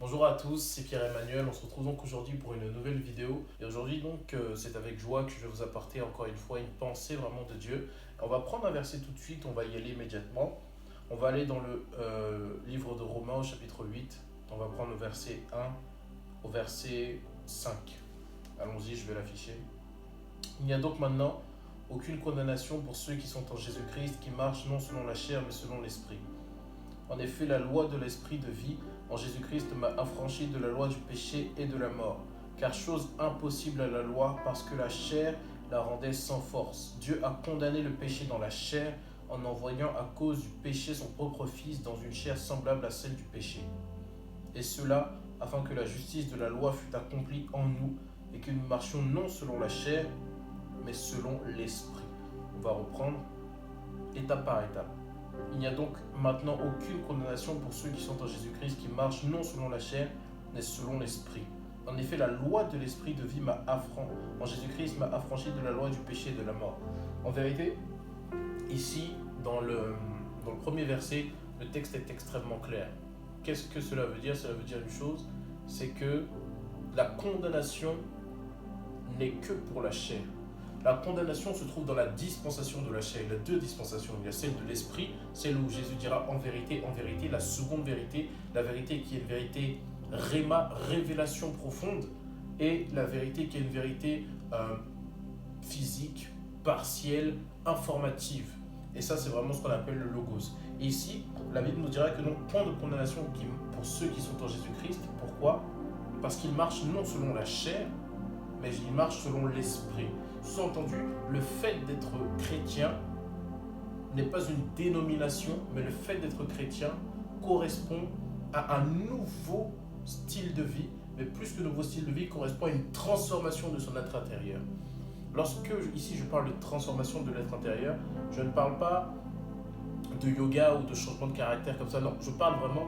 Bonjour à tous, c'est Pierre-Emmanuel. On se retrouve donc aujourd'hui pour une nouvelle vidéo. Et aujourd'hui donc, c'est avec joie que je vais vous apporter encore une fois une pensée vraiment de Dieu. On va prendre un verset tout de suite, on va y aller immédiatement. On va aller dans le livre de Romains au chapitre 8. On va prendre le verset 1 au verset 5. Allons-y, je vais l'afficher. Il n'y a donc maintenant aucune condamnation pour ceux qui sont en Jésus-Christ, qui marchent non selon la chair mais selon l'Esprit. En effet, la loi de l'Esprit de vie en Jésus-Christ m'a affranchi de la loi du péché et de la mort. Car chose impossible à la loi, parce que la chair la rendait sans force. Dieu a condamné le péché dans la chair en envoyant à cause du péché son propre Fils dans une chair semblable à celle du péché. Et cela afin que la justice de la loi fût accomplie en nous et que nous marchions non selon la chair, mais selon l'Esprit. On va reprendre étape par étape. Il n'y a donc maintenant aucune condamnation pour ceux qui sont en Jésus-Christ, qui marchent non selon la chair, mais selon l'Esprit. En effet, la loi de l'Esprit de vie en Jésus-Christ m'a affranchi de la loi du péché et de la mort. En vérité, ici, dans le premier verset, le texte est extrêmement clair. Qu'est-ce que cela veut dire? Cela veut dire une chose, c'est que la condamnation n'est que pour la chair. La condamnation se trouve dans la dispensation de la chair. Il y a deux dispensations. Il y a celle de l'esprit, celle où Jésus dira en vérité, la seconde vérité, la vérité qui est une vérité révélation profonde, et la vérité qui est une vérité physique, partielle, informative. Et ça, c'est vraiment ce qu'on appelle le logos. Et ici, la Bible nous dira que non, point de condamnation pour ceux qui sont en Jésus-Christ. Pourquoi? Parce qu'ils marchent non selon la chair, mais ils marchent selon l'esprit. Sous-entendu, le fait d'être chrétien n'est pas une dénomination, mais le fait d'être chrétien correspond à un nouveau style de vie, mais plus que nouveau style de vie, correspond à une transformation de son être intérieur. Lorsque ici je parle de transformation de l'être intérieur, je ne parle pas de yoga ou de changement de caractère comme ça, non, je parle vraiment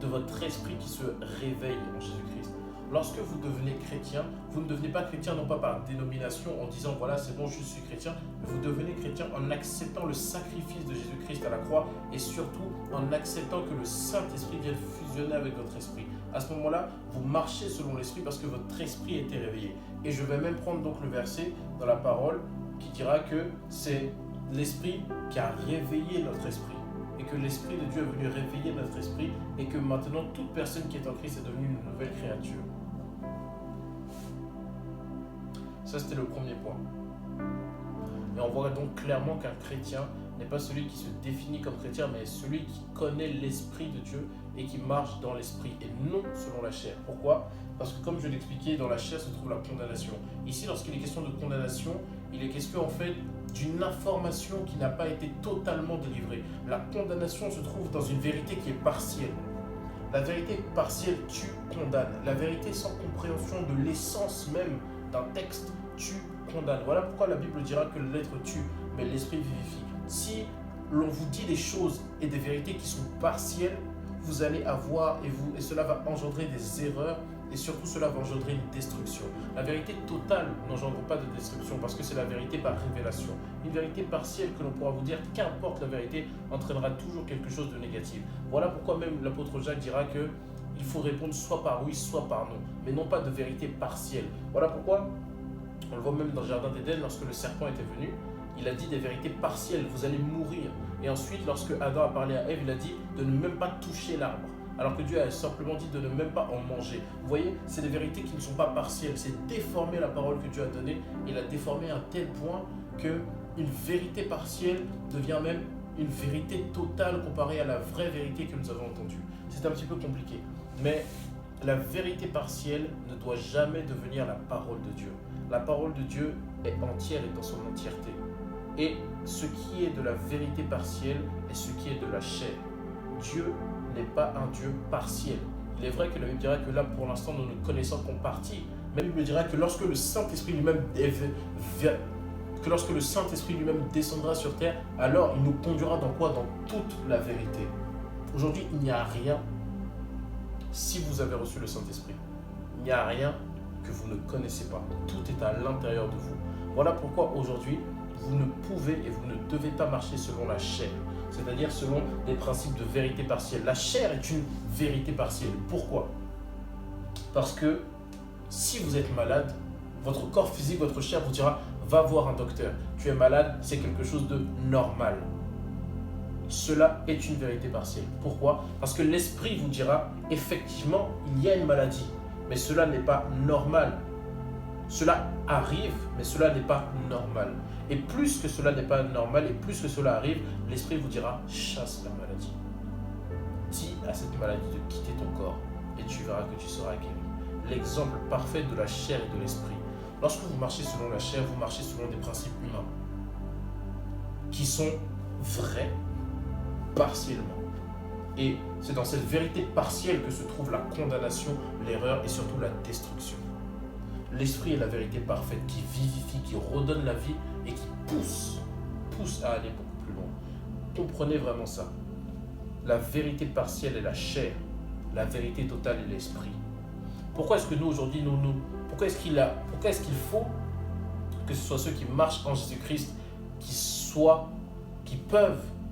de votre esprit qui se réveille en Jésus-Christ. Lorsque vous devenez chrétien, vous ne devenez pas chrétien non pas par dénomination en disant voilà c'est bon je suis chrétien, mais vous devenez chrétien en acceptant le sacrifice de Jésus-Christ à la croix et surtout en acceptant que le Saint-Esprit vienne fusionner avec votre esprit. À ce moment-là, vous marchez selon l'esprit parce que votre esprit a été réveillé. Et je vais même prendre donc le verset dans la parole qui dira que c'est l'esprit qui a réveillé notre esprit. Et que l'Esprit de Dieu est venu réveiller notre esprit et que maintenant toute personne qui est en Christ est devenue une nouvelle créature. Ça, c'était le premier point. Et on voit donc clairement qu'un chrétien n'est pas celui qui se définit comme chrétien, mais celui qui connaît l'Esprit de Dieu et qui marche dans l'Esprit et non selon la chair. Pourquoi? Parce que comme je l'expliquais, dans la chair se trouve la condamnation. Ici, lorsqu'il est question de condamnation, il est question en fait d'une information qui n'a pas été totalement délivrée. La condamnation se trouve dans une vérité qui est partielle. La vérité partielle tue, condamne. La vérité sans compréhension de l'essence même d'un texte tue, condamne. Voilà pourquoi la Bible dira que la lettre tue, mais l'esprit vivifie. Si l'on vous dit des choses et des vérités qui sont partielles, vous allez avoir, et cela va engendrer des erreurs, et surtout cela va engendrer une destruction. La vérité totale n'engendre pas de destruction parce que c'est la vérité par révélation. Une vérité partielle que l'on pourra vous dire, qu'importe la vérité, entraînera toujours quelque chose de négatif. Voilà pourquoi même l'apôtre Jacques dira que il faut répondre soit par oui, soit par non, mais non pas de vérité partielle. Voilà pourquoi, on le voit même dans le jardin d'Éden, lorsque le serpent était venu, il a dit des vérités partielles, vous allez mourir. Et ensuite, lorsque Adam a parlé à Ève, il a dit de ne même pas toucher l'arbre. Alors que Dieu a simplement dit de ne même pas en manger. Vous voyez, c'est des vérités qui ne sont pas partielles. C'est déformer la parole que Dieu a donnée. Il a déformé à un tel point qu'une vérité partielle devient même une vérité totale comparée à la vraie vérité que nous avons entendue. C'est un petit peu compliqué. Mais la vérité partielle ne doit jamais devenir la parole de Dieu. La parole de Dieu est entière et dans son entièreté. Et ce qui est de la vérité partielle est ce qui est de la chair. Dieu n'est pas un Dieu partiel. Il est vrai que la Bible dira que là, pour l'instant, nous ne connaissons qu'en partie. Mais la Bible dira que lorsque le Saint-Esprit lui-même descendra sur terre, alors il nous conduira dans quoi? Dans toute la vérité. Aujourd'hui, il n'y a rien, si vous avez reçu le Saint-Esprit, il n'y a rien que vous ne connaissez pas. Tout est à l'intérieur de vous. Voilà pourquoi aujourd'hui, vous ne pouvez et vous ne devez pas marcher selon la chair, c'est-à-dire selon des principes de vérité partielle. La chair est une vérité partielle. Pourquoi? Parce que si vous êtes malade, votre corps physique, votre chair vous dira va voir un docteur. Tu es malade, c'est quelque chose de normal. Cela est une vérité partielle. Pourquoi? Parce que l'esprit vous dira effectivement il y a une maladie, mais cela n'est pas normal. Cela arrive, mais cela n'est pas normal. Et plus que cela n'est pas normal et plus que cela arrive, l'esprit vous dira chasse la maladie. Dis à cette maladie de quitter ton corps et tu verras que tu seras guéri. L'exemple parfait de la chair et de l'esprit. Lorsque vous marchez selon la chair, vous marchez selon des principes humains qui sont vrais partiellement. Et c'est dans cette vérité partielle que se trouve la condamnation, l'erreur et surtout la destruction. L'esprit est la vérité parfaite qui vivifie, qui redonne la vie et qui pousse à aller beaucoup plus loin. Comprenez vraiment ça. La vérité partielle est la chair, la vérité totale est l'esprit. Pourquoi est-ce que nous aujourd'hui, pourquoi est-ce qu'il faut que ce soit ceux qui marchent en Jésus-Christ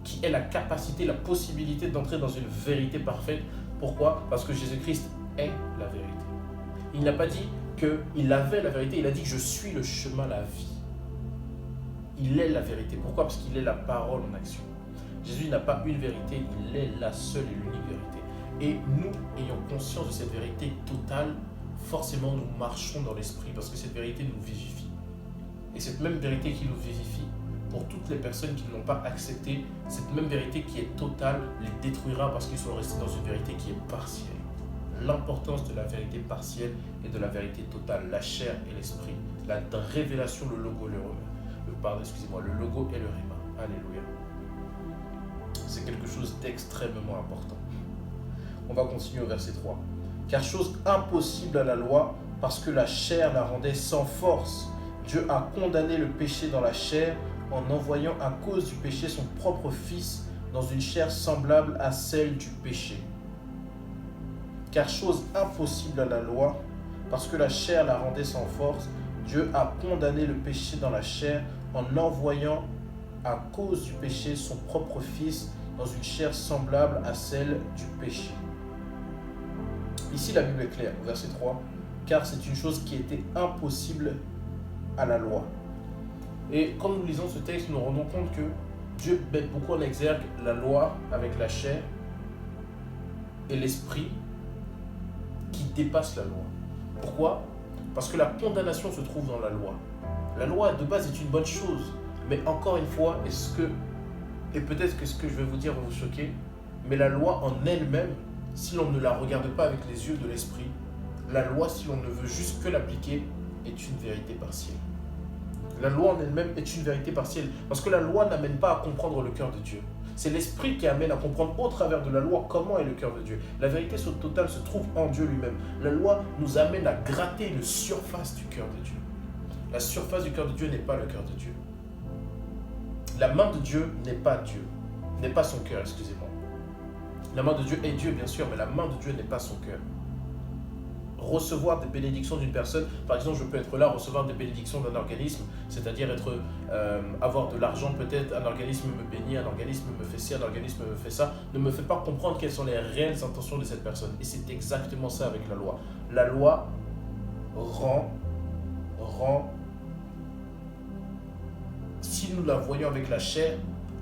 qui aient la capacité, la possibilité d'entrer dans une vérité parfaite? Pourquoi? Parce que Jésus-Christ est la vérité. Il n'a pas dit qu'il avait la vérité, il a dit que je suis le chemin, la vie. Il est la vérité. Pourquoi? Parce qu'il est la parole en action. Jésus n'a pas une vérité, il est la seule et l'unique vérité. Et nous, ayant conscience de cette vérité totale, forcément nous marchons dans l'esprit parce que cette vérité nous vivifie. Et cette même vérité qui nous vivifie, pour toutes les personnes qui ne l'ont pas acceptée, cette même vérité qui est totale les détruira parce qu'ils sont restés dans une vérité qui est partielle. L'importance de la vérité partielle et de la vérité totale, la chair et l'esprit, la révélation, le logo, le logo et le rhéma. Alléluia. C'est quelque chose d'extrêmement important. On va continuer au verset 3. Car chose impossible à la loi, parce que la chair la rendait sans force. Dieu a condamné le péché dans la chair en envoyant à cause du péché son propre Fils dans une chair semblable à celle du péché. Car chose impossible à la loi, parce que la chair la rendait sans force, Dieu a condamné le péché dans la chair en envoyant à cause du péché son propre Fils dans une chair semblable à celle du péché. Ici, la Bible est claire, verset 3, car c'est une chose qui était impossible à la loi. Et quand nous lisons ce texte, nous nous rendons compte que Dieu met beaucoup en exergue la loi avec la chair et l'esprit qui dépasse la loi. Pourquoi? Parce que la condamnation se trouve dans la loi. La loi de base est une bonne chose, mais encore une fois, et peut-être que ce que je vais vous dire va vous choquer, mais la loi en elle-même, si l'on ne la regarde pas avec les yeux de l'esprit, la loi, si l'on ne veut juste que l'appliquer, est une vérité partielle. La loi en elle-même est une vérité partielle, parce que la loi n'amène pas à comprendre le cœur de Dieu. C'est l'esprit qui amène à comprendre au travers de la loi comment est le cœur de Dieu. La vérité totale se trouve en Dieu lui-même. La loi nous amène à gratter une surface du cœur de Dieu. La surface du cœur de Dieu n'est pas le cœur de Dieu. La main de Dieu n'est pas Dieu, n'est pas son cœur, excusez-moi. La main de Dieu est Dieu, bien sûr, mais la main de Dieu n'est pas son cœur. Recevoir des bénédictions d'une personne, par exemple, je peux être là, recevoir des bénédictions d'un organisme, c'est-à-dire avoir de l'argent peut-être, un organisme me bénit, un organisme me fait ci, un organisme me fait ça, ne me fait pas comprendre quelles sont les réelles intentions de cette personne. Et c'est exactement ça avec la loi. La loi rend, si nous la voyons avec la chair,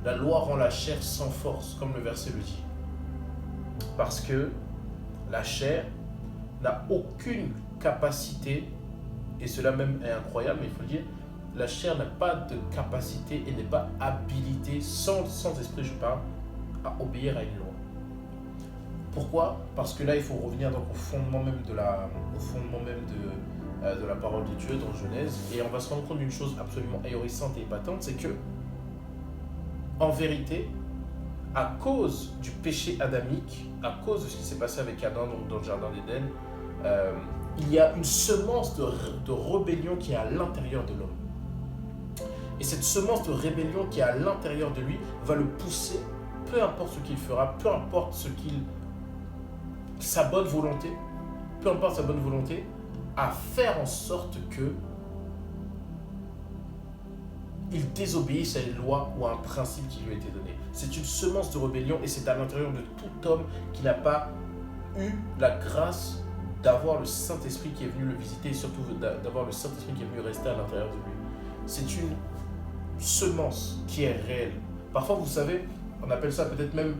la loi rend la chair sans force, comme le verset le dit. Parce que la chair n'a aucune capacité, et cela même est incroyable, mais il faut le dire, la chair n'a pas de capacité et n'est pas habilitée, sans esprit je parle, à obéir à une loi. Pourquoi? Parce que là, il faut revenir donc au fondement même de la parole de Dieu dans Genèse, et on va se rendre compte d'une chose absolument ahurissante et épatante, c'est que, en vérité, à cause du péché adamique, à cause de ce qui s'est passé avec Adam dans le jardin d'Éden, il y a une semence de rébellion qui est à l'intérieur de l'homme. Et cette semence de rébellion qui est à l'intérieur de lui va le pousser, peu importe ce qu'il fera, peu importe sa bonne volonté, à faire en sorte que il désobéisse à une loi ou à un principe qui lui a été donné. C'est une semence de rébellion et c'est à l'intérieur de tout homme qui n'a pas eu la grâce d'avoir le Saint-Esprit qui est venu le visiter et surtout d'avoir le Saint-Esprit qui est venu rester à l'intérieur de lui. C'est une semence qui est réelle. Parfois, vous savez, on appelle ça peut-être même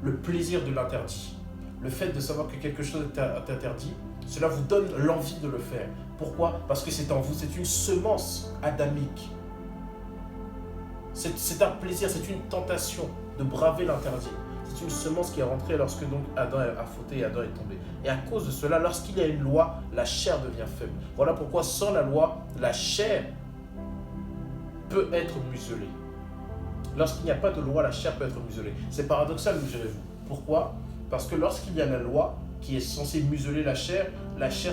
le plaisir de l'interdit. Le fait de savoir que quelque chose est interdit, cela vous donne l'envie de le faire. Pourquoi? Parce que c'est en vous, c'est une semence adamique. C'est un plaisir, c'est une tentation de braver l'interdit. C'est une semence qui est rentrée lorsque donc Adam a fauté et Adam est tombé. Et à cause de cela, lorsqu'il y a une loi, la chair devient faible. Voilà pourquoi sans la loi, la chair peut être muselée. Lorsqu'il n'y a pas de loi, la chair peut être muselée. C'est paradoxal, me direz-vous. Pourquoi? Parce que lorsqu'il y a la loi qui est censée museler la chair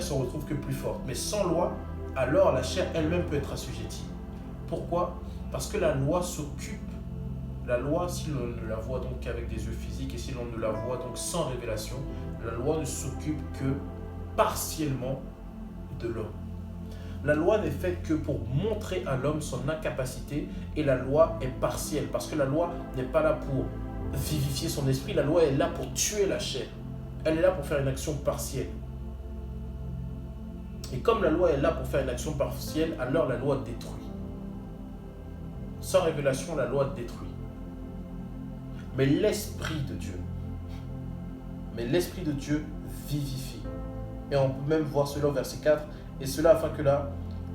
se retrouve que plus forte. Mais sans loi, alors la chair elle-même peut être assujettie. Pourquoi? Parce que la loi s'occupe. La loi, si l'on ne la voit donc qu'avec des yeux physiques et si l'on ne la voit donc sans révélation, la loi ne s'occupe que partiellement de l'homme. La loi n'est faite que pour montrer à l'homme son incapacité et la loi est partielle parce que la loi n'est pas là pour vivifier son esprit, la loi est là pour tuer la chair. Elle est là pour faire une action partielle. Et comme la loi est là pour faire une action partielle, alors la loi détruit. Sans révélation, la loi détruit. Mais l'Esprit de Dieu vivifie. Et on peut même voir cela au verset 4. Et cela afin que là,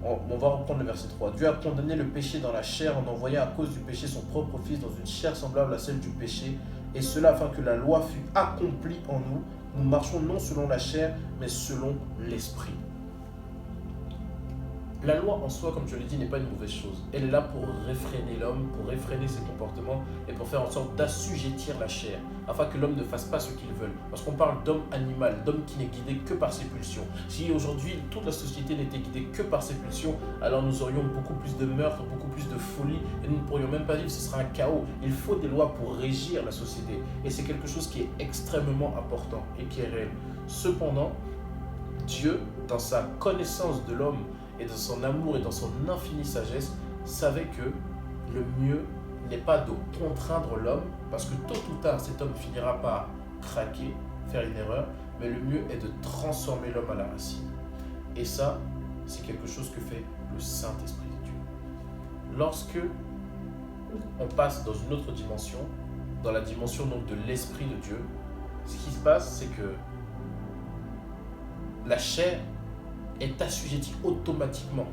on va reprendre le verset 3. Dieu a condamné le péché dans la chair en envoyant à cause du péché son propre Fils dans une chair semblable à celle du péché. Et cela afin que la loi fût accomplie en nous. Nous marchons non selon la chair, mais selon l'Esprit. La loi en soi, comme je l'ai dit, n'est pas une mauvaise chose. Elle est là pour réfréner l'homme, pour réfréner ses comportements et pour faire en sorte d'assujettir la chair, afin que l'homme ne fasse pas ce qu'il veut. Parce qu'on parle d'homme animal, d'homme qui n'est guidé que par ses pulsions. Si aujourd'hui toute la société n'était guidée que par ses pulsions, alors nous aurions beaucoup plus de meurtres, beaucoup plus de folie et nous ne pourrions même pas vivre, ce serait un chaos. Il faut des lois pour régir la société et c'est quelque chose qui est extrêmement important et qui est réel. Cependant, Dieu, dans sa connaissance de l'homme, et dans son amour et dans son infinie sagesse, savait que le mieux n'est pas de contraindre l'homme, parce que tôt ou tard, cet homme finira par craquer, faire une erreur, mais le mieux est de transformer l'homme à la racine. Et ça, c'est quelque chose que fait le Saint-Esprit de Dieu. Lorsque on passe dans une autre dimension, dans la dimension donc de l'Esprit de Dieu, ce qui se passe, c'est que la chair est assujetti automatiquement.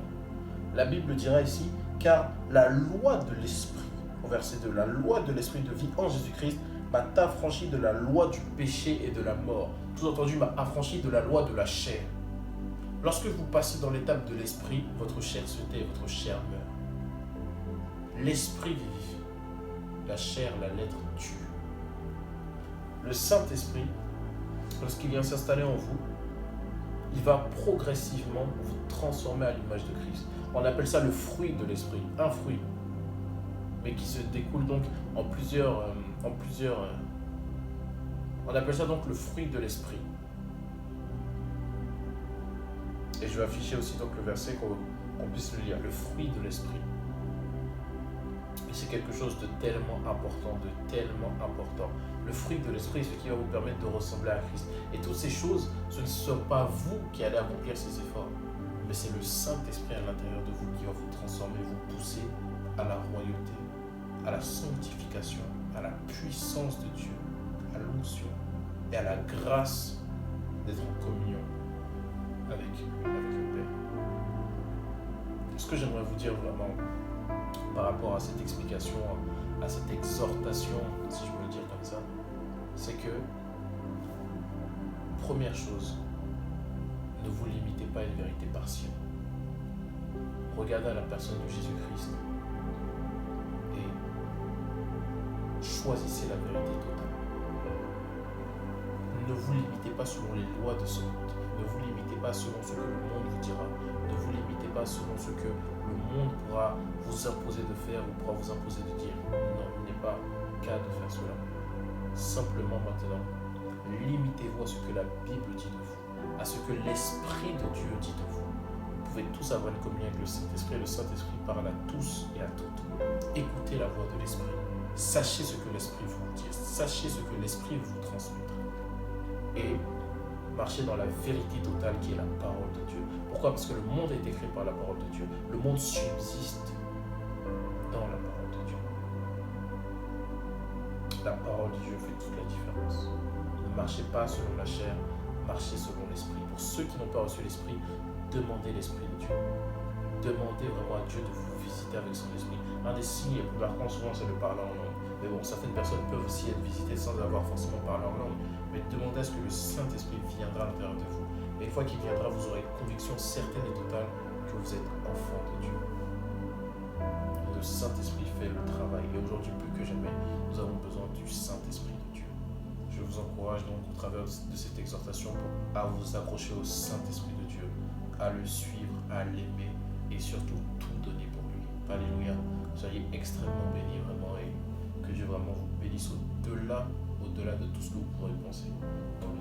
La Bible dira ici, car la loi de l'Esprit, au verset 2, la loi de l'Esprit de vie en Jésus-Christ m'a affranchi de la loi du péché et de la mort. Tout entendu, m'a affranchi de la loi de la chair. Lorsque vous passez dans l'étape de l'Esprit, votre chair se tait, votre chair meurt. L'Esprit vivifie, la chair, la lettre tue. Le Saint-Esprit, lorsqu'il vient s'installer en vous, il va progressivement vous transformer à l'image de Christ. On appelle ça le fruit de l'esprit, un fruit, mais qui se découle donc en plusieurs. On appelle ça donc le fruit de l'esprit. Et je vais afficher aussi donc le verset qu'on puisse le lire, le fruit de l'esprit. Et c'est quelque chose de tellement important, Le fruit de l'esprit est ce qui va vous permettre de ressembler à Christ. Et toutes ces choses, ce ne sont pas vous qui allez accomplir ces efforts, mais c'est le Saint-Esprit à l'intérieur de vous qui va vous transformer, vous pousser à la royauté, à la sanctification, à la puissance de Dieu, à l'onction et à la grâce d'être en communion avec le Père. Ce que j'aimerais vous dire vraiment par rapport à cette explication, à cette exhortation, si je peux le dire comme ça, c'est que, première chose, ne vous limitez pas à une vérité partielle. Regardez à la personne de Jésus-Christ et choisissez la vérité totale. Ne vous limitez pas selon les lois de ce monde. Ne vous limitez pas selon ce que le monde vous dira. Ne vous limitez pas selon ce que le monde pourra vous imposer de faire ou pourra vous imposer de dire. Non, il n'est pas cas de faire cela. Simplement maintenant, limitez-vous à ce que la Bible dit de vous, à ce que l'Esprit de Dieu dit de vous. Vous pouvez tous avoir une communion avec le Saint-Esprit. Le Saint-Esprit parle à tous et à toutes. Écoutez la voix de l'Esprit. Sachez ce que l'Esprit vous dit. Sachez ce que l'Esprit vous transmettra. Et marcher dans la vérité totale qui est la parole de Dieu. Pourquoi? Parce que le monde a été créé par la parole de Dieu. Le monde subsiste dans la parole de Dieu. La parole de Dieu fait toute la différence. Ne marchez pas selon la chair, marchez selon l'esprit. Pour ceux qui n'ont pas reçu l'esprit, demandez l'esprit de Dieu. Demandez vraiment à Dieu de vous visiter avec son esprit. Un des signes les plus marquants souvent c'est de parler en langue. Mais bon, certaines personnes peuvent aussi être visitées sans avoir forcément parlé en langue. Mais demandez à ce que le Saint-Esprit viendra à l'intérieur de vous. Et une fois qu'il viendra, vous aurez une conviction certaine et totale que vous êtes enfant de Dieu. Le Saint-Esprit fait le travail. Et aujourd'hui, plus que jamais, nous avons besoin du Saint-Esprit de Dieu. Je vous encourage donc au travers de cette exhortation à vous accrocher au Saint-Esprit de Dieu, à le suivre, à l'aimer et surtout tout donner pour lui. Alléluia. Soyez extrêmement bénis vraiment et que Dieu vraiment vous bénisse au-delà de tout ce que vous pourrez penser. Donc,